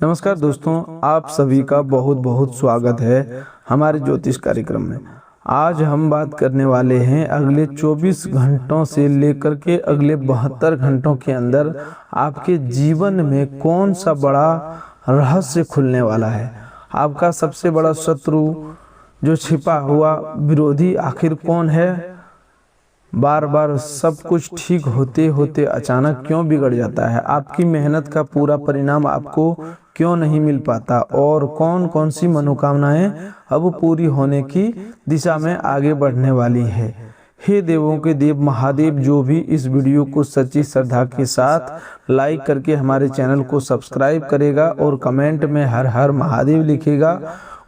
नमस्कार दोस्तों, आप सभी का बहुत बहुत स्वागत है हमारे ज्योतिष कार्यक्रम में। आज हम बात करने वाले हैं अगले 24 घंटों से लेकर के अगले 72 घंटों के अंदर आपके जीवन में कौन सा बड़ा रहस्य खुलने वाला है। आपका सबसे बड़ा शत्रु, जो छिपा हुआ विरोधी आखिर कौन है। बार बार सब कुछ ठीक होते होते अचानक क्यों बिगड़ जाता है। आपकी मेहनत का पूरा परिणाम आपको क्यों नहीं मिल पाता और कौन कौन सी मनोकामनाएं अब पूरी होने की दिशा में आगे बढ़ने वाली है। हे देवों के देव महादेव, जो भी इस वीडियो को सच्ची श्रद्धा के साथ लाइक करके हमारे चैनल को सब्सक्राइब करेगा और कमेंट में हर हर महादेव लिखेगा,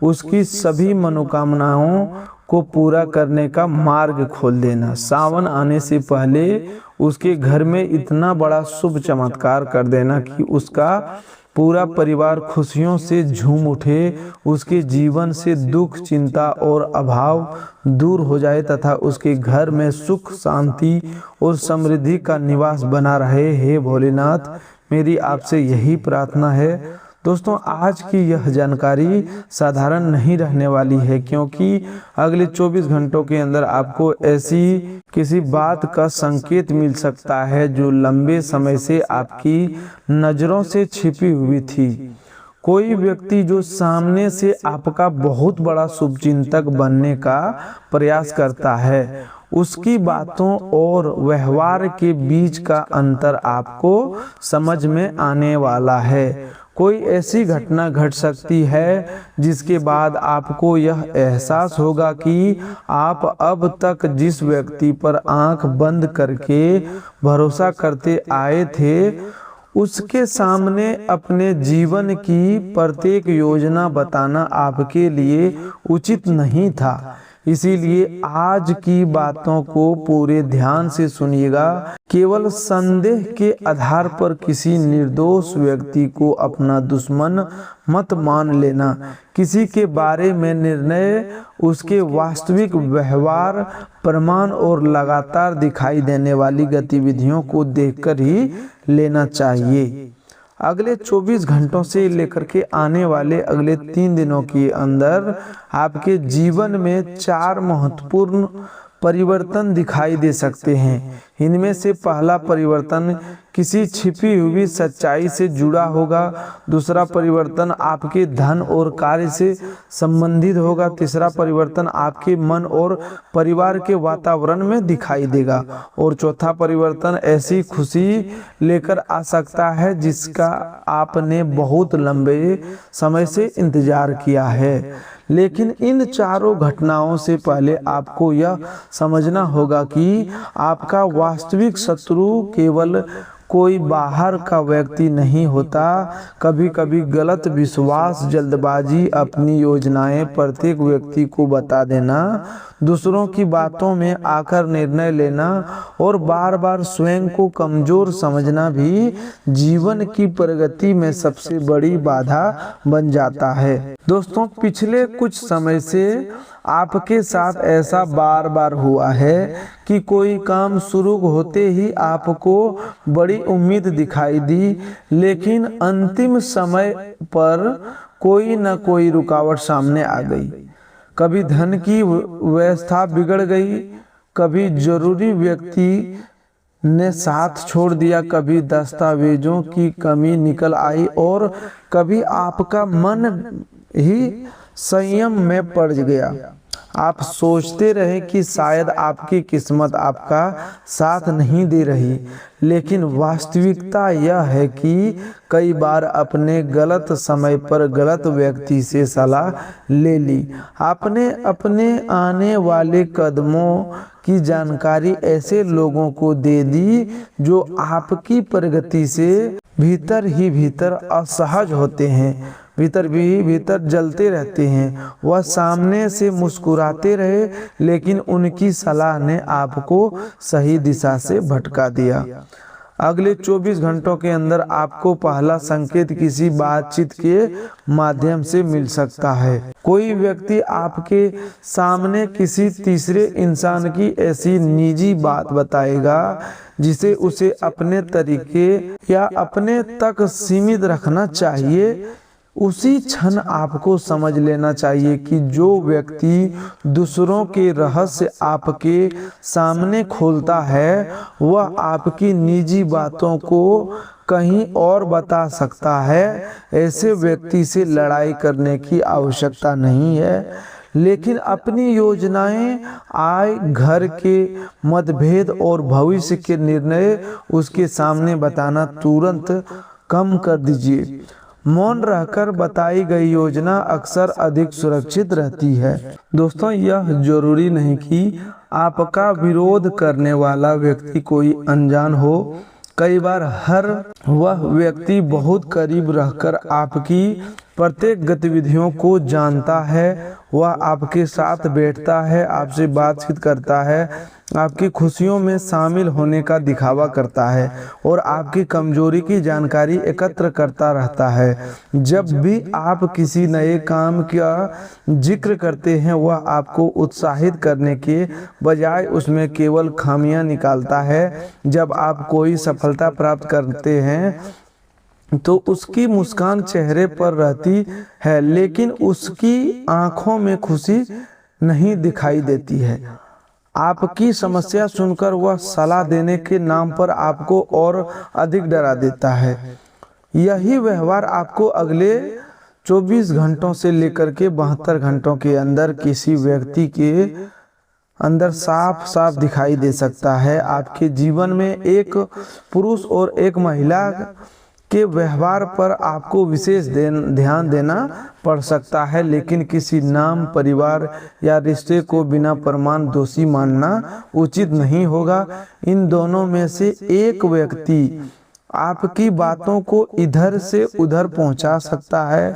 उसकी सभी मनोकामनाओं को पूरा करने का मार्ग खोल देना। सावन आने से पहले उसके घर में इतना बड़ा शुभ चमत्कार कर देना कि उसका पूरा परिवार खुशियों से झूम उठे, उसके जीवन से दुख, चिंता और अभाव दूर हो जाए तथा उसके घर में सुख, शांति और समृद्धि का निवास बना रहे। हे भोलेनाथ, मेरी आपसे यही प्रार्थना है। दोस्तों, आज की यह जानकारी साधारण नहीं रहने वाली है, क्योंकि अगले 24 घंटों के अंदर आपको ऐसी किसी बात का संकेत मिल सकता है जो लंबे समय से आपकी नज़रों से छिपी हुई थी। कोई व्यक्ति जो सामने से आपका बहुत बड़ा शुभचिंतक बनने का प्रयास करता है, उसकी बातों और व्यवहार के बीच का अंतर आपको समझ में आने वाला है। कोई ऐसी घटना घट सकती है जिसके बाद आपको यह एहसास होगा कि आप अब तक जिस व्यक्ति पर आंख बंद करके भरोसा करते आए थे, उसके सामने अपने जीवन की प्रत्येक योजना बताना आपके लिए उचित नहीं था। इसीलिए आज की बातों को पूरे ध्यान से सुनिएगा। केवल संदेह के आधार पर किसी निर्दोष व्यक्ति को अपना दुश्मन मत मान लेना। किसी के बारे में निर्णय उसके वास्तविक व्यवहार, प्रमाण और लगातार दिखाई देने वाली गतिविधियों को देखकर ही लेना चाहिए। अगले 24 घंटों से लेकर के आने वाले अगले 3 दिनों के अंदर आपके जीवन में 4 महत्वपूर्ण परिवर्तन दिखाई दे सकते हैं। इनमें से पहला परिवर्तन किसी छिपी हुई सच्चाई से जुड़ा होगा। दूसरा परिवर्तन आपके धन और कार्य से संबंधित होगा। तीसरा परिवर्तन आपके मन और परिवार के वातावरण में दिखाई देगा और चौथा परिवर्तन ऐसी खुशी लेकर आ सकता है जिसका आपने बहुत लंबे समय से इंतजार किया है। लेकिन इन चारों घटनाओं से पहले आपको यह समझना होगा कि आपका वास्तविक शत्रु केवल कोई बाहर का व्यक्ति नहीं होता। कभी कभी गलत विश्वास, जल्दबाजी, अपनी योजनाएं प्रत्येक व्यक्ति को बता देना, दूसरों की बातों में आकर निर्णय लेना और बार बार स्वयं को कमजोर समझना भी जीवन की प्रगति में सबसे बड़ी बाधा बन जाता है। दोस्तों, पिछले कुछ समय से आपके साथ ऐसा बार बार हुआ है कि कोई काम शुरू होते ही आपको बड़ी उम्मीद दिखाई दी, लेकिन अंतिम समय पर कोई न कोई रुकावट सामने आ गई। कभी धन की व्यवस्था बिगड़ गई, कभी जरूरी व्यक्ति ने साथ छोड़ दिया, कभी दस्तावेजों की कमी निकल आई और कभी आपका मन ही संयम में पड़ गया। आप सोचते रहे कि शायद आपकी किस्मत आपका साथ नहीं दे रही, लेकिन वास्तविकता यह है कि कई बार अपने गलत समय पर गलत व्यक्ति से सलाह ले ली। आपने अपने आने वाले कदमों की जानकारी ऐसे लोगों को दे दी जो आपकी प्रगति से भीतर ही भीतर असहज होते हैं, भीतर जलते रहते हैं। वह सामने से मुस्कुराते रहे, लेकिन उनकी सलाह ने आपको सही दिशा से भटका दिया। अगले 24 घंटों के अंदर आपको पहला संकेत किसी बातचीत के माध्यम से मिल सकता है। कोई व्यक्ति आपके सामने किसी तीसरे इंसान की ऐसी निजी बात बताएगा जिसे उसे अपने तरीके या अपने तक सीमित रखना चाहिए। उसी क्षण आपको समझ लेना चाहिए कि जो व्यक्ति दूसरों के रहस्य आपके सामने खोलता है वह आपकी निजी बातों को कहीं और बता सकता है। ऐसे व्यक्ति से लड़ाई करने की आवश्यकता नहीं है, लेकिन अपनी योजनाएं, आय, घर के मतभेद और भविष्य के निर्णय उसके सामने बताना तुरंत कम कर दीजिए। मौन रहकर बताई गई योजना अक्सर अधिक सुरक्षित रहती है। दोस्तों, यह जरूरी नहीं कि आपका विरोध करने वाला व्यक्ति कोई अनजान हो। कई बार हर वह व्यक्ति बहुत करीब रहकर आपकी प्रत्येक गतिविधियों को जानता है। वह आपके साथ बैठता है, आपसे बातचीत करता है, आपकी खुशियों में शामिल होने का दिखावा करता है और आपकी कमजोरी की जानकारी एकत्र करता रहता है। जब भी आप किसी नए काम का जिक्र करते हैं वह आपको उत्साहित करने के बजाय उसमें केवल खामियां निकालता है। जब आप कोई सफलता प्राप्त करते हैं तो उसकी मुस्कान चेहरे पर रहती है, लेकिन उसकी आंखों में खुशी नहीं दिखाई देती है। आपकी समस्या सुनकर वह सलाह देने के नाम पर आपको और अधिक डरा देता है। यही व्यवहार आपको अगले 24 घंटों से लेकर के 72 घंटों के अंदर किसी व्यक्ति के अंदर साफ साफ दिखाई दे सकता है। आपके जीवन में एक पुरुष और एक महिला के व्यवहार पर आपको विशेष ध्यान देना पड़ सकता है, लेकिन किसी नाम, परिवार या रिश्ते को बिना प्रमाण दोषी मानना उचित नहीं होगा। इन दोनों में से एक व्यक्ति आपकी बातों को इधर से उधर पहुंचा सकता है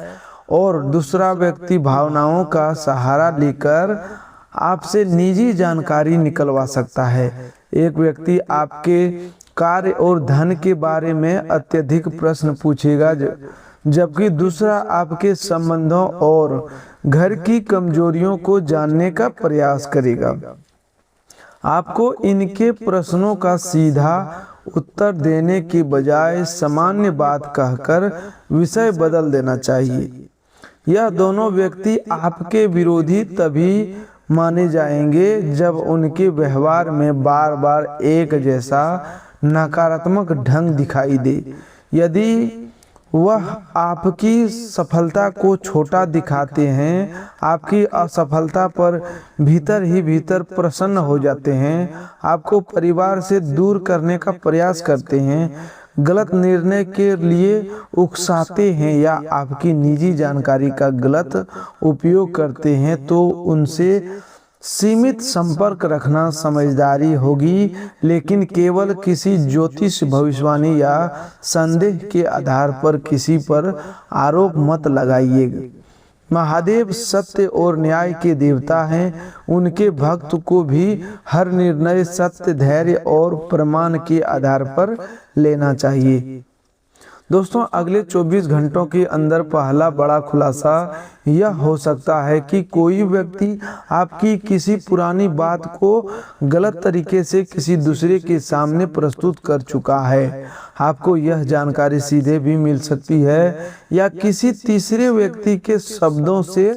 और दूसरा व्यक्ति भावनाओं का सहारा लेकर आपसे निजी जानकारी निकलवा सकता है। एक व्यक्ति आपके कार्य और धन के बारे में अत्यधिक प्रश्न पूछेगा, जबकि दूसरा आपके संबंधों और घर की कमजोरियों को जानने का प्रयास करेगा। आपको इनके प्रश्नों का सीधा उत्तर देने के बजाय सामान्य बात कहकर विषय बदल देना चाहिए। यह दोनों व्यक्ति आपके विरोधी तभी माने जाएंगे जब उनके व्यवहार में बार बार एक जैसा नकारात्मक ढंग दिखाई दे। यदि वह आपकी सफलता को छोटा दिखाते हैं, आपकी असफलता पर भीतर ही भीतर प्रसन्न हो जाते हैं, आपको परिवार से दूर करने का प्रयास करते हैं, गलत निर्णय के लिए उकसाते हैं या आपकी निजी जानकारी का गलत उपयोग करते हैं, तो उनसे सीमित संपर्क रखना समझदारी होगी, लेकिन केवल किसी ज्योतिष, भविष्यवाणी या संदेह के आधार पर किसी पर आरोप मत लगाइएगा। महादेव सत्य और न्याय के देवता हैं। उनके भक्त को भी हर निर्णय सत्य, धैर्य और प्रमाण के आधार पर लेना चाहिए। दोस्तों, अगले 24 घंटों के अंदर पहला बड़ा खुलासा यह हो सकता है कि कोई व्यक्ति आपकी किसी पुरानी बात को गलत तरीके से किसी दूसरे के सामने प्रस्तुत कर चुका है। आपको यह जानकारी सीधे भी मिल सकती है या किसी तीसरे व्यक्ति के शब्दों से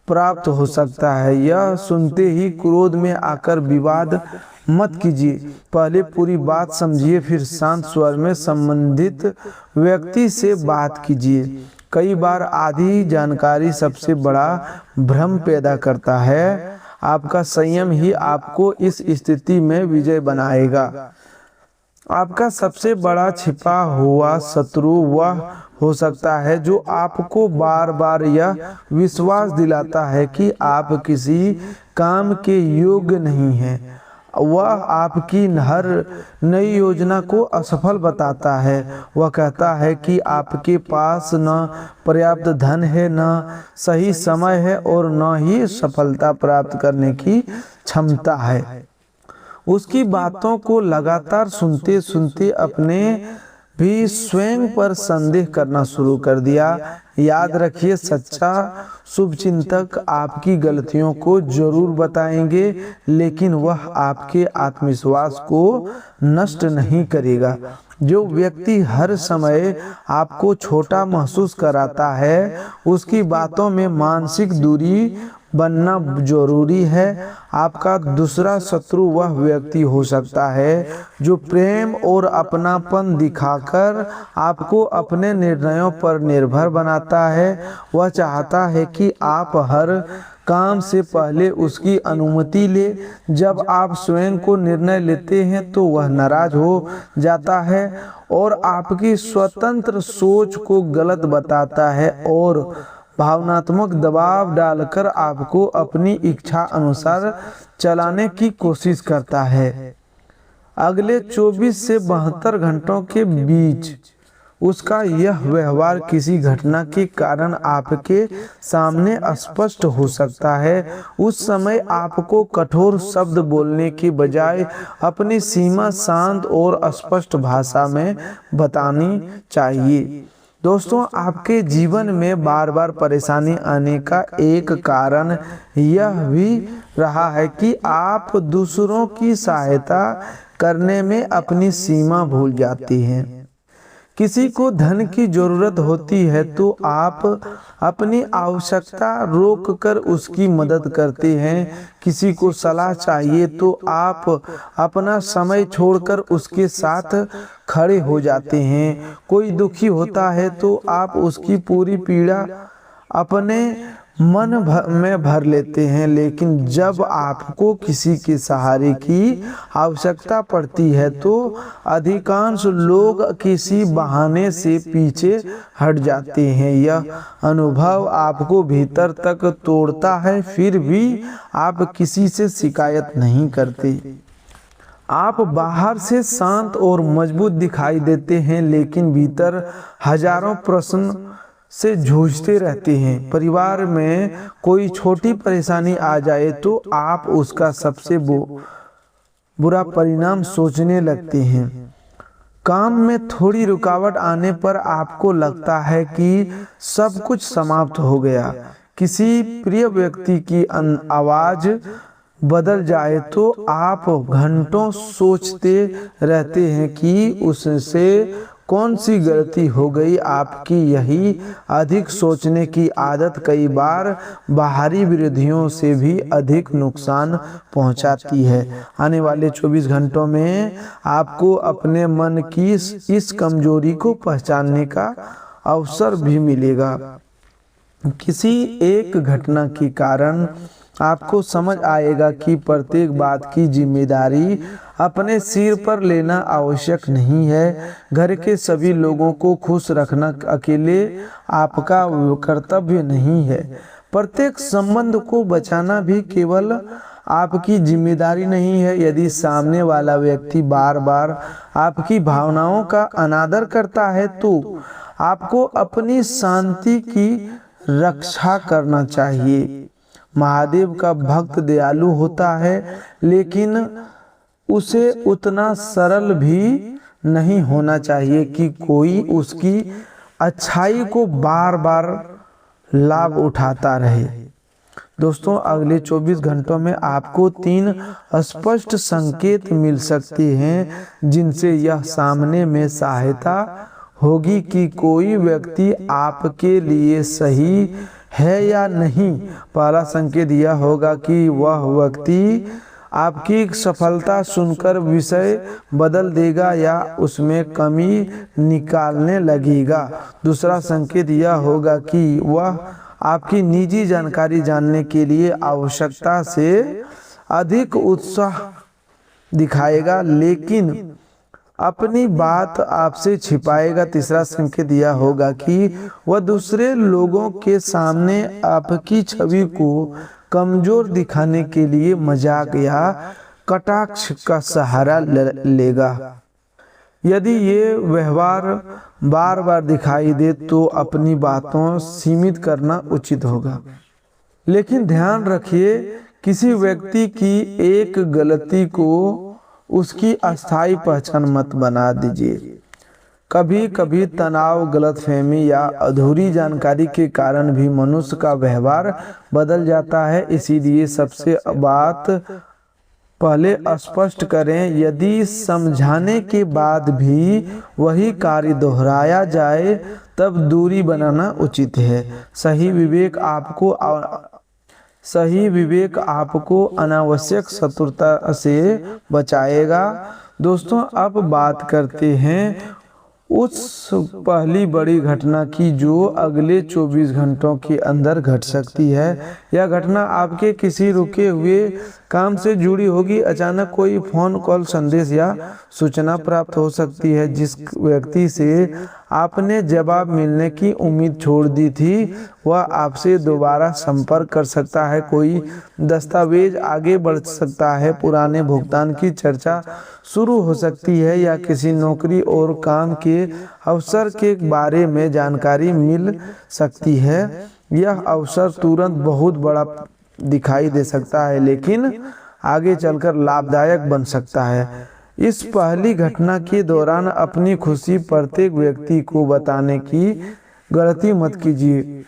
प्राप्त हो सकता है। यह सुनते ही क्रोध में आकर विवाद मत कीजिए। पहले पूरी बात समझिए, फिर शांत स्वर में संबंधित व्यक्ति से बात कीजिए। कई बार आधी जानकारी सबसे बड़ा भ्रम पैदा करता है। आपका संयम ही आपको इस स्थिति में विजय बनाएगा। आपका सबसे बड़ा छिपा हुआ शत्रु वह हो सकता है जो आपको बार बार यह विश्वास दिलाता है कि आप किसी काम के योग्य नहीं हैं। वह आपकी हर नई योजना को असफल बताता है। वह कहता है कि आपके पास न पर्याप्त धन है, न सही समय है और न ही सफलता प्राप्त करने की क्षमता है। उसकी बातों को लगातार सुनते सुनते अपने भी स्वयं पर संदेह करना शुरू कर दिया। याद रखिए, सच्चा शुभचिंतक आपकी गलतियों को जरूर बताएंगे, लेकिन वह आपके आत्मविश्वास को नष्ट नहीं करेगा। जो व्यक्ति हर समय आपको छोटा महसूस कराता है, उसकी बातों में मानसिक दूरी बनना जरूरी है। आपका दूसरा शत्रु वह व्यक्ति हो सकता है जो प्रेम और अपनापन दिखाकर आपको अपने निर्णयों पर निर्भर बनाता है। वह चाहता है कि आप हर काम से पहले उसकी अनुमति ले। जब आप स्वयं को निर्णय लेते हैं तो वह नाराज हो जाता है और आपकी स्वतंत्र सोच को गलत बताता है और भावनात्मक दबाव डालकर आपको अपनी इच्छा अनुसार चलाने की कोशिश करता है। अगले 24 से 72 घंटों के बीच उसका यह व्यवहार किसी घटना के कारण आपके सामने स्पष्ट हो सकता है। उस समय आपको कठोर शब्द बोलने की बजाय अपनी सीमा शांत और स्पष्ट भाषा में बतानी चाहिए। दोस्तों, आपके जीवन में बार बार परेशानी आने का एक कारण यह भी रहा है कि आप दूसरों की सहायता करने में अपनी सीमा भूल जाती हैं। किसी को धन की जरूरत होती है तो आप अपनी आवश्यकता रोककर उसकी मदद करते हैं। किसी को सलाह चाहिए तो आप अपना समय छोड़कर उसके साथ खड़े हो जाते हैं। कोई दुखी होता है तो आप उसकी पूरी पीड़ा अपने मन में भर लेते हैं। लेकिन जब आपको किसी के सहारे की आवश्यकता पड़ती है तो अधिकांश लोग किसी बहाने से पीछे हट जाते हैं। यह अनुभव आपको भीतर तक तोड़ता है, फिर भी आप किसी से शिकायत नहीं करते। आप बाहर से शांत और मजबूत दिखाई देते हैं, लेकिन भीतर हजारों प्रश्न से जूझते रहते हैं। परिवार में कोई छोटी परेशानी आ जाए तो आप उसका सबसे बुरा परिणाम सोचने लगते हैं। काम में थोड़ी रुकावट आने पर आपको लगता है कि सब कुछ समाप्त हो गया। किसी प्रिय व्यक्ति की आवाज बदल जाए तो आप घंटों सोचते रहते हैं कि उससे कौन सी गलती हो गई। आपकी यही अधिक सोचने की आदत कई बार बाहरी विरोधियों से भी अधिक नुकसान पहुंचाती है। आने वाले 24 घंटों में आपको अपने मन की इस कमजोरी को पहचानने का अवसर भी मिलेगा। किसी एक घटना के कारण आपको समझ आएगा कि प्रत्येक बात की जिम्मेदारी अपने सिर पर लेना आवश्यक नहीं है। घर के सभी लोगों को खुश रखना अकेले आपका कर्तव्य नहीं है। प्रत्येक संबंध को बचाना भी केवल आपकी जिम्मेदारी नहीं है। यदि सामने वाला व्यक्ति बार बार आपकी भावनाओं का अनादर करता है तो आपको अपनी शांति की रक्षा करना चाहिए। महादेव का भक्त दयालु होता है, लेकिन उसे उतना सरल भी नहीं होना चाहिए कि कोई उसकी अच्छाई को बार बार लाभ उठाता रहे। दोस्तों, अगले 24 घंटों में आपको 3 स्पष्ट संकेत मिल सकते हैं जिनसे यह सामने में सहायता होगी कि कोई व्यक्ति आपके लिए सही है या नहीं। पहला संकेत यह होगा कि वह व्यक्ति आपकी सफलता सुनकर विषय बदल देगा या उसमें कमी निकालने लगेगा। दूसरा संकेत यह होगा कि वह आपकी निजी जानकारी जानने के लिए आवश्यकता से अधिक उत्साह दिखाएगा, लेकिन अपनी बात आपसे छिपाएगा। तीसरा संकेत यह होगा कि वह दूसरे लोगों के सामने आपकी छवि को कमजोर दिखाने के लिए मजाक या कटाक्ष का सहारा लेगा। यदि ये व्यवहार बार बार दिखाई दे तो अपनी बातों सीमित करना उचित होगा। लेकिन ध्यान रखिए, किसी व्यक्ति की एक गलती को उसकी अस्थायी पहचान मत बना दीजिए। कभी कभी तनाव, गलतफहमी या अधूरी जानकारी के कारण भी मनुष्य का व्यवहार बदल जाता है। इसीलिए सबसे बात पहले स्पष्ट करें, यदि समझाने के बाद भी वही कार्य दोहराया जाए तब दूरी बनाना उचित है। सही विवेक आपको अनावश्यक शत्रुता से बचाएगा। दोस्तों, अब बात करते हैं उस पहली बड़ी घटना की जो अगले 24 घंटों के अंदर घट सकती है। यह घटना आपके किसी रुके हुए काम से जुड़ी होगी। अचानक कोई फोन कॉल, संदेश या सूचना प्राप्त हो सकती है। जिस व्यक्ति से आपने जवाब मिलने की उम्मीद छोड़ दी थी वह आपसे दोबारा संपर्क कर सकता है। कोई दस्तावेज आगे बढ़ सकता है, पुराने भुगतान की चर्चा शुरू हो सकती है या किसी नौकरी और काम के अवसर के बारे में जानकारी मिल सकती है। यह अवसर तुरंत बहुत बड़ा दिखाई दे सकता है लेकिन आगे चलकर लाभदायक बन सकता है। इस पहली घटना के दौरान अपनी खुशी प्रत्येक व्यक्ति को बताने की गलती मत कीजिए।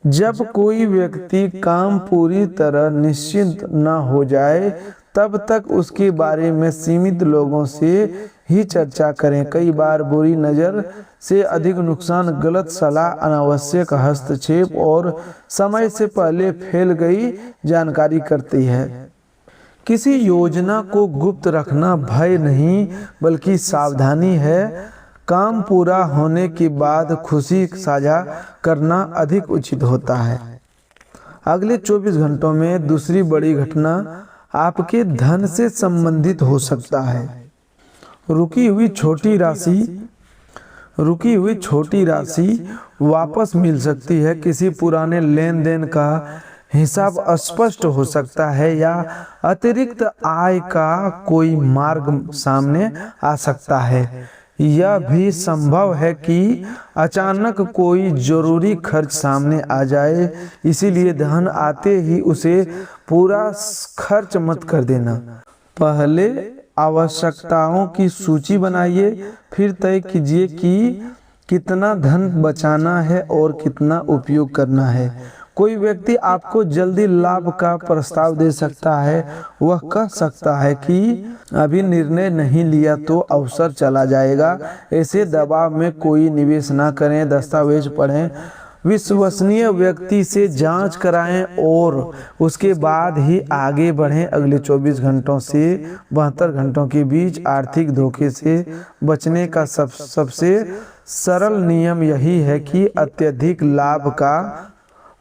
जब कोई व्यक्ति काम पूरी तरह निश्चित न हो जाए तब तक उसके बारे में सीमित लोगों से ही चर्चा करें। कई बार बुरी नज़र से अधिक नुकसान गलत सलाह, अनावश्यक हस्तक्षेप और समय से पहले फैल गई जानकारी करती है। किसी योजना को गुप्त रखना भय नहीं बल्कि सावधानी है। काम पूरा होने के बाद खुशी साझा करना अधिक उचित होता है। अगले 24 घंटों में दूसरी बड़ी घटना आपके धन से संबंधित हो सकता है। रुकी हुई छोटी राशि वापस मिल सकती है। किसी पुराने लेन देन का हिसाब स्पष्ट हो सकता है या अतिरिक्त आय का कोई मार्ग सामने आ सकता है। यह भी संभव है कि अचानक कोई जरूरी खर्च सामने आ जाए, इसीलिए धन आते ही उसे पूरा खर्च मत कर देना। पहले आवश्यकताओं की सूची बनाइए, फिर तय कीजिए कि कितना धन बचाना है और कितना उपयोग करना है। कोई व्यक्ति आपको जल्दी लाभ का प्रस्ताव दे सकता है। वह कह सकता है कि अभी निर्णय नहीं लिया तो अवसर चला जाएगा। ऐसे दबाव में कोई निवेश न करें। दस्तावेज पढ़ें, विश्वसनीय व्यक्ति से जांच कराएं और उसके बाद ही आगे बढ़ें। अगले 24 घंटों से 72 घंटों के बीच आर्थिक धोखे से बचने का सबसे सरल नियम यही है कि अत्यधिक लाभ का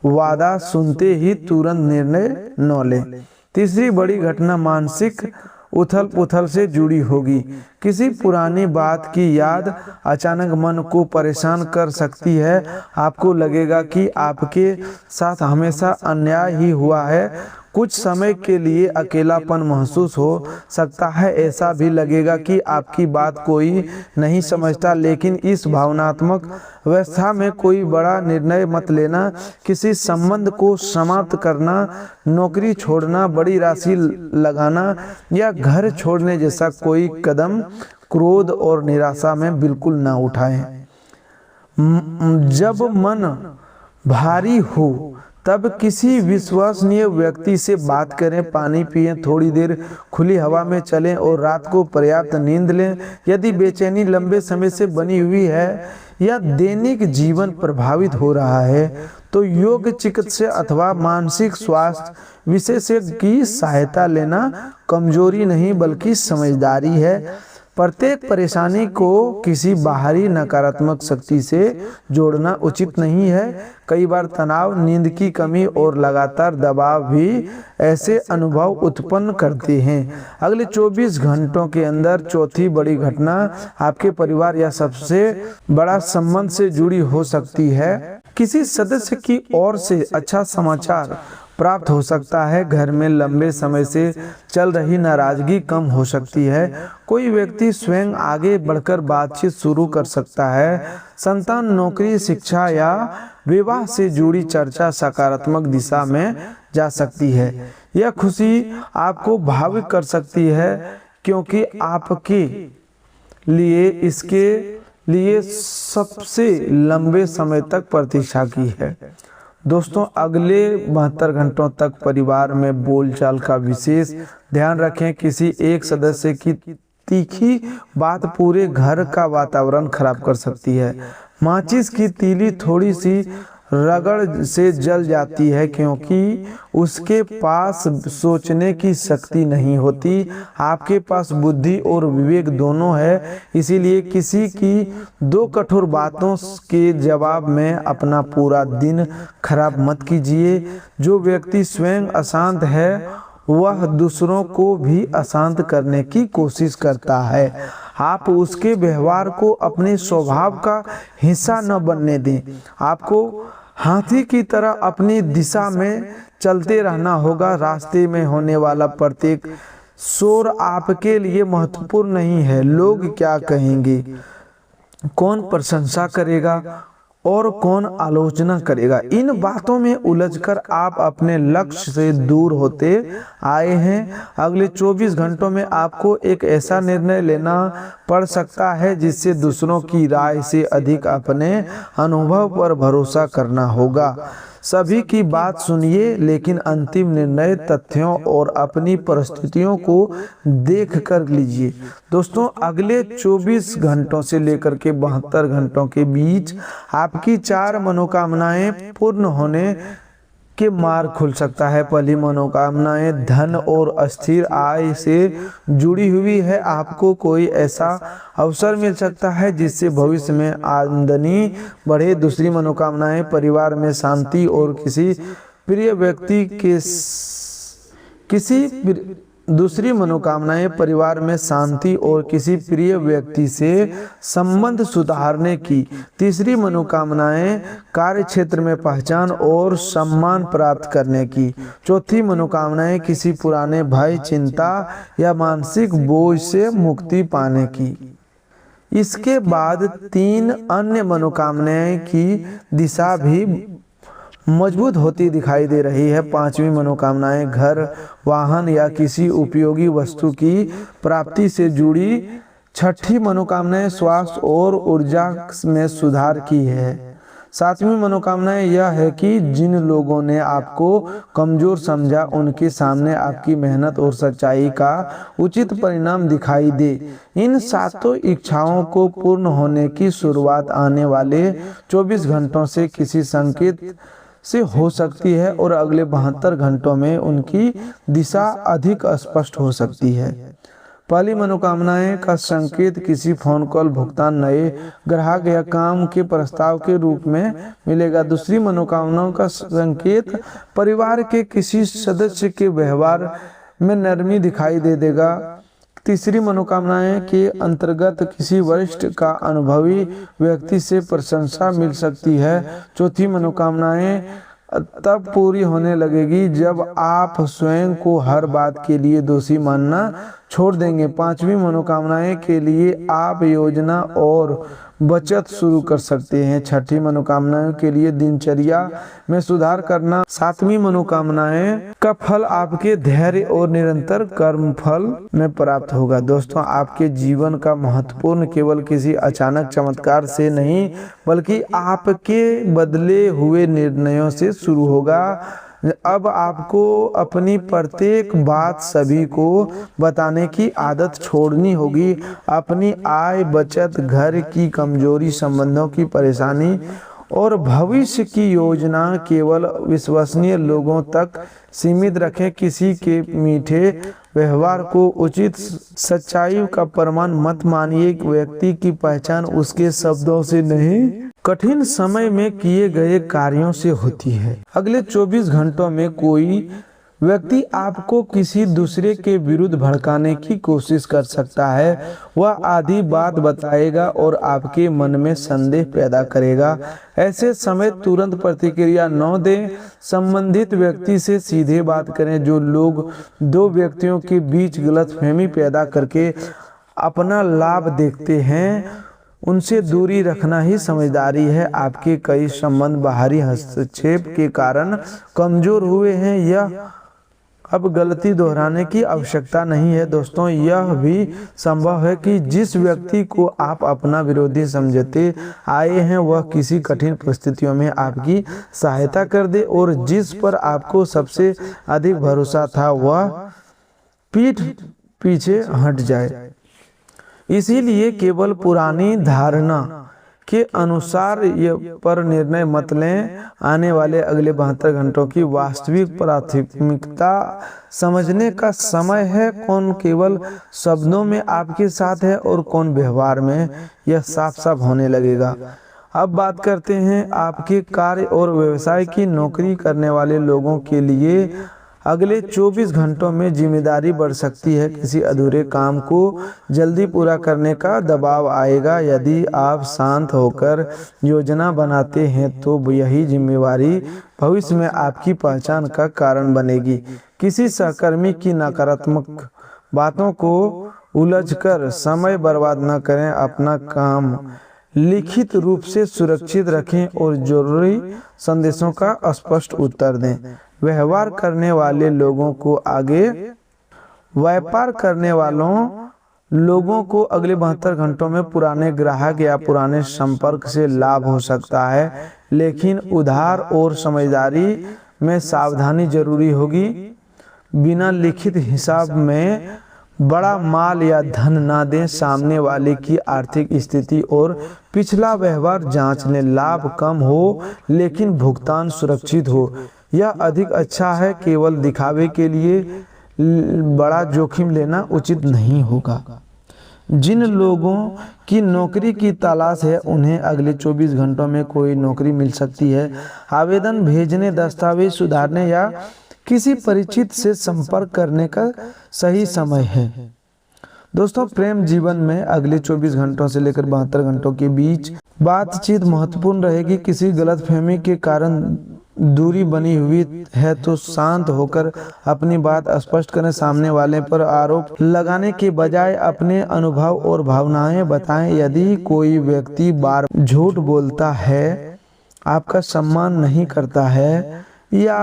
वादा सुनते ही तुरंत निर्णय न लें। तीसरी बड़ी घटना मानसिक उथल पुथल से जुड़ी होगी। किसी पुरानी बात की याद अचानक मन को परेशान कर सकती है। आपको लगेगा कि आपके साथ हमेशा अन्याय ही हुआ है। कुछ समय के लिए अकेलापन महसूस हो सकता है। ऐसा भी लगेगा कि आपकी बात कोई नहीं समझता। लेकिन इस भावनात्मक अवस्था में कोई बड़ा निर्णय मत लेना। किसी संबंध को समाप्त करना, नौकरी छोड़ना, बड़ी राशि लगाना या घर छोड़ने जैसा कोई कदम क्रोध और निराशा में बिल्कुल ना उठाएं। जब मन भारी हो तब किसी विश्वसनीय व्यक्ति से बात करें, पानी पिएं, थोड़ी देर खुली हवा में चलें और रात को पर्याप्त नींद लें। यदि बेचैनी लंबे समय से बनी हुई है या दैनिक जीवन प्रभावित हो रहा है तो योग चिकित्सक अथवा मानसिक स्वास्थ्य विशेषज्ञ की सहायता लेना कमजोरी नहीं बल्कि समझदारी है। प्रत्येक परेशानी को किसी बाहरी नकारात्मक शक्ति से जोड़ना उचित नहीं है। कई बार तनाव, नींद की कमी और लगातार दबाव भी ऐसे अनुभव उत्पन्न करते हैं। अगले 24 घंटों के अंदर चौथी बड़ी घटना आपके परिवार या सबसे बड़ा संबंध से जुड़ी हो सकती है। किसी सदस्य की ओर से अच्छा समाचार प्राप्त हो सकता है। घर में लंबे समय से चल रही नाराजगी कम हो सकती है। कोई व्यक्ति स्वयं आगे बढ़कर बातचीत शुरू कर सकता है। संतान, नौकरी, शिक्षा या विवाह से जुड़ी चर्चा सकारात्मक दिशा में जा सकती है। यह खुशी आपको भावुक कर सकती है क्योंकि आपके लिए इसके लिए सबसे लंबे समय तक प्रतीक्षा की है। दोस्तों अगले 72 घंटों तक परिवार में बोलचाल का विशेष ध्यान रखें। किसी एक सदस्य की तीखी बात पूरे घर का वातावरण खराब कर सकती है। माचिस की तीली थोड़ी सी रगड़ से जल जाती है क्योंकि उसके पास सोचने की शक्ति नहीं होती। आपके पास बुद्धि और विवेक दोनों है, इसीलिए किसी की दो कठोर बातों के जवाब में अपना पूरा दिन खराब मत कीजिए। जो व्यक्ति स्वयं अशांत है वह दूसरों को भी अशांत करने की कोशिश करता है। आप उसके व्यवहार को अपने स्वभाव का हिस्सा न बनने दें। आपको हाथी की तरह अपनी दिशा में चलते रहना होगा। रास्ते में होने वाला प्रत्येक शोर आपके लिए महत्वपूर्ण नहीं है। लोग क्या कहेंगे, कौन प्रशंसा करेगा और कौन आलोचना करेगा, इन बातों में उलझकर आप अपने लक्ष्य से दूर होते आए हैं। अगले 24 घंटों में आपको एक ऐसा निर्णय लेना पड़ सकता है जिससे दूसरों की राय से अधिक अपने अनुभव पर भरोसा करना होगा। सभी की बात सुनिए, लेकिन अंतिम निर्णय तथ्यों और अपनी परिस्थितियों को देख कर लीजिए। दोस्तों अगले 24 घंटों से लेकर के 72 घंटों के बीच आपकी 4 मनोकामनाएं पूर्ण होने के मार्ग खुल सकता है। पहली मनोकामनाएं धन और अस्थिर आय से जुड़ी हुई है। आपको कोई ऐसा अवसर मिल सकता है जिससे भविष्य में आमदनी बढ़े। दूसरी मनोकामनाएं परिवार में शांति और दूसरी मनोकामनाएं परिवार में शांति और किसी प्रिय व्यक्ति से संबंध सुधारने की। तीसरी मनोकामनाएं कार्य क्षेत्र में पहचान और सम्मान प्राप्त करने की। चौथी मनोकामनाएं किसी पुराने भय, चिंता या मानसिक बोझ से मुक्ति पाने की। इसके बाद 3 अन्य मनोकामनाएं की दिशा भी मजबूत होती दिखाई दे रही है। 5वीं मनोकामनाएं घर, वाहन या किसी उपयोगी वस्तु की प्राप्ति से जुड़ी। 6ठी मनोकामनाएं स्वास्थ्य और ऊर्जा में सुधार की है। 7वीं मनोकामनाएं यह है कि जिन लोगों ने आपको कमजोर समझा उनके सामने आपकी मेहनत और सच्चाई का उचित परिणाम दिखाई दे। इन 7 इच्छाओं को पूर्ण होने की शुरुआत आने वाले 24 घंटों से किसी संकेत से हो सकती है और अगले 72 घंटों में उनकी दिशा अधिक स्पष्ट हो सकती है। पहली मनोकामनाएं का संकेत किसी फोन कॉल, भुगतान, नए ग्राहक या काम के प्रस्ताव के रूप में मिलेगा। दूसरी मनोकामनाओं का संकेत परिवार के किसी सदस्य के व्यवहार में नरमी दिखाई दे देगा। तीसरी मनोकामनाएं के अंतर्गत किसी वरिष्ठ का अनुभवी व्यक्ति से प्रशंसा मिल सकती है। चौथी मनोकामनाएं तब पूरी होने लगेगी जब आप स्वयं को हर बात के लिए दोषी मानना छोड़ देंगे। 5वीं मनोकामनाएं के लिए आप योजना और बचत शुरू कर सकते हैं। 6ठी मनोकामनाएं के लिए दिनचर्या में सुधार करना। 7वीं मनोकामनाएं का फल आपके धैर्य और निरंतर कर्म फल में प्राप्त होगा। दोस्तों आपके जीवन का महत्वपूर्ण केवल किसी अचानक चमत्कार से नहीं बल्कि आपके बदले हुए निर्णयों से शुरू होगा। अब आपको अपनी प्रत्येक बात सभी को बताने की आदत छोड़नी होगी। अपनी आय, बचत, घर की कमजोरी, संबंधों की परेशानी और भविष्य की योजना केवल विश्वसनीय लोगों तक सीमित रखें। किसी के मीठे व्यवहार को उचित सच्चाई का प्रमाण मत मानिए। व्यक्ति की पहचान उसके शब्दों से नहीं कठिन समय में किए गए कार्यों से होती है। अगले 24 घंटों में कोई व्यक्ति आपको किसी दूसरे के विरुद्ध भड़काने की कोशिश कर सकता है। वह आधी बात बताएगा और आपके मन में संदेह पैदा करेगा। ऐसे समय तुरंत प्रतिक्रिया न दें। संबंधित व्यक्ति से सीधे बात करें। जो लोग 2 व्यक्तियों के बीच गलतफहमी पैदा करके अपना लाभ देखते हैं उनसे दूरी रखना ही समझदारी है। आपके कई संबंध बाहरी हस्तक्षेप के कारण कमजोर हुए हैं। यह अब गलती दोहराने की आवश्यकता नहीं है दोस्तों। यह भी संभव है कि जिस व्यक्ति को आप अपना विरोधी समझते आए हैं वह किसी कठिन परिस्थितियों में आपकी सहायता कर दे, और जिस पर आपको सबसे अधिक भरोसा था वह पीठ पीछे हट जाए। इसीलिए केवल पुरानी धारणा के अनुसार ये पर निर्णय मत लें। आने वाले अगले 72 घंटों की वास्तविक प्राथमिकता समझने का समय है। कौन केवल शब्दों में आपके साथ है और कौन व्यवहार में, यह साफ साफ होने लगेगा। अब बात करते हैं आपके कार्य और व्यवसाय की। नौकरी करने वाले लोगों के लिए अगले 24 घंटों में जिम्मेदारी बढ़ सकती है। किसी अधूरे काम को जल्दी पूरा करने का दबाव आएगा। यदि आप शांत होकर योजना बनाते हैं तो यही जिम्मेवारी भविष्य में आपकी पहचान का कारण बनेगी। किसी सहकर्मी की नकारात्मक बातों को उलझकर समय बर्बाद न करें। अपना काम लिखित रूप से सुरक्षित रखें और जरूरी संदेशों का स्पष्ट उत्तर दें। व्यवहार करने वाले लोगों को व्यापार करने वालों लोगों को अगले 72 घंटों में पुराने ग्राहक या पुराने संपर्क से लाभ हो सकता है, लेकिन उधार और समझदारी में सावधानी जरूरी होगी। बिना लिखित हिसाब में बड़ा माल या धन ना दें। सामने वाले की आर्थिक स्थिति और पिछला व्यवहार जांच लें। लाभ कम हो लेकिन भुगतान सुरक्षित हो, यह अधिक अच्छा है। केवल दिखावे के लिए बड़ा जोखिम लेना उचित नहीं होगा। जिन लोगों की नौकरी की तलाश है उन्हें अगले 24 घंटों में कोई नौकरी मिल सकती है। आवेदन भेजने, दस्तावेज सुधारने या किसी परिचित से संपर्क करने का सही समय है। दोस्तों, प्रेम जीवन में अगले 24 घंटों से लेकर 72 घंटों के बीच बातचीत महत्वपूर्ण रहेगी। किसी गलतफहमी के कारण दूरी बनी हुई है तो शांत होकर अपनी बात स्पष्ट करें। सामने वाले पर आरोप लगाने के बजाय अपने अनुभव और भावनाएं बताएं। यदि कोई व्यक्ति बार झूठ बोलता है, आपका सम्मान नहीं करता है या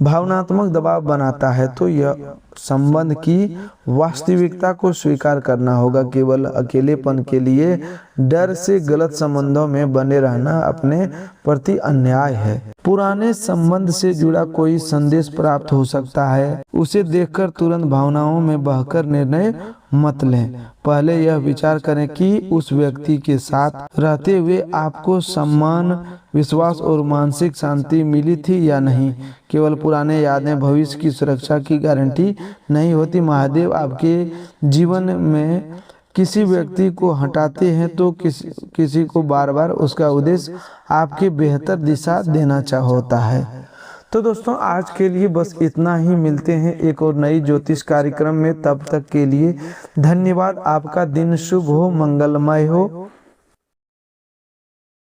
भावनात्मक दबाव बनाता है तो यह संबंध की वास्तविकता को स्वीकार करना होगा। केवल अकेलेपन के लिए डर से गलत संबंधों में बने रहना अपने प्रति अन्याय है। पुराने संबंध से जुड़ा कोई संदेश प्राप्त हो सकता है, उसे देखकर तुरंत भावनाओं में बहकर निर्णय मत लें। पहले यह विचार करें कि उस व्यक्ति के साथ रहते हुए आपको सम्मान, विश्वास और मानसिक शांति मिली थी या नहीं। केवल पुराने यादें भविष्य की सुरक्षा की गारंटी नहीं होती। महादेव आपके जीवन में किसी व्यक्ति को हटाते हैं तो किसी को बार बार उसका उद्देश्य आपके बेहतर दिशा देना होता है। तो दोस्तों, आज के लिए बस इतना ही। मिलते हैं एक और नई ज्योतिष कार्यक्रम में। तब तक के लिए धन्यवाद। आपका दिन शुभ हो, मंगलमय हो।